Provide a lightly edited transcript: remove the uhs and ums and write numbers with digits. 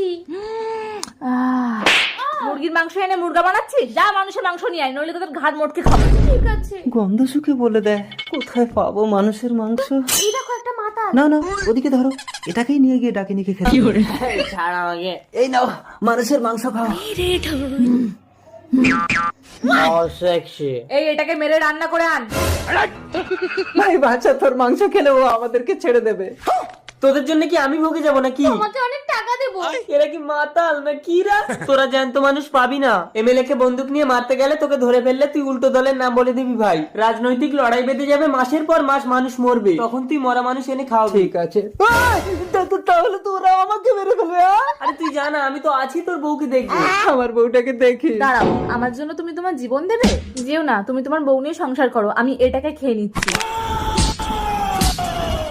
বানাচ্ছি। মুরগির মাংস এনে মুরগা বানাচ্ছিস? যা মানুষের মাংস নিয়ে আয়, নইলে তোদের ঘাট মোটকে খাবো। ঠিক আছে। গন্ধ শুকে বলে দেয় কোথায় পাবো মানুষের মাংস। এই দেখো একটা মাতাল। না না, ওদিকে ধরো, এটাকেই নিয়ে গিয়ে ডাকিনিকে খেতে। ছাড় আমাকে। এই নাও মানুষের মাংস খাও। সেক্সি। এই এটাকে মেরে রান্না করে আন। ভাই বাচ্চা, তোর মাংস খেলে ও আমাদেরকে ছেড়ে দেবে। তোদের জন্য কি আমি ভোগে যাবো নাকি? তোমাকে অনেক টাকা দেবো। এরা কি মাতাল না কি রা? তোরা জ্যান্ত মানুষ পাবি না। এমএলএ কে বন্দুক নিয়ে মারতে গেলে তোকে ধরে ফেললে তুই উল্টো দলের নাম বলে দিবি ভাই। রাজনৈতিক লড়াই বেঁধে যাবে, মাসের পর মাস মানুষ মরবে, তখন তুই মরা মানুষ এনে খাওয়াবি। ঠিক আছে, তাহলে তোরা আমাকে মেরে ফেলবে? আরে তুই জানা আমি তো আছি, তোর বউকে দেখবো। আমার বউটাকে দেখি। দাঁড়াও, আমার জন্য তুমি তোমার জীবন দেবে? যেও না, তুমি তোমার বউ নিয়ে সংসার করো, আমি এটাকে খেয়ে নিচ্ছি।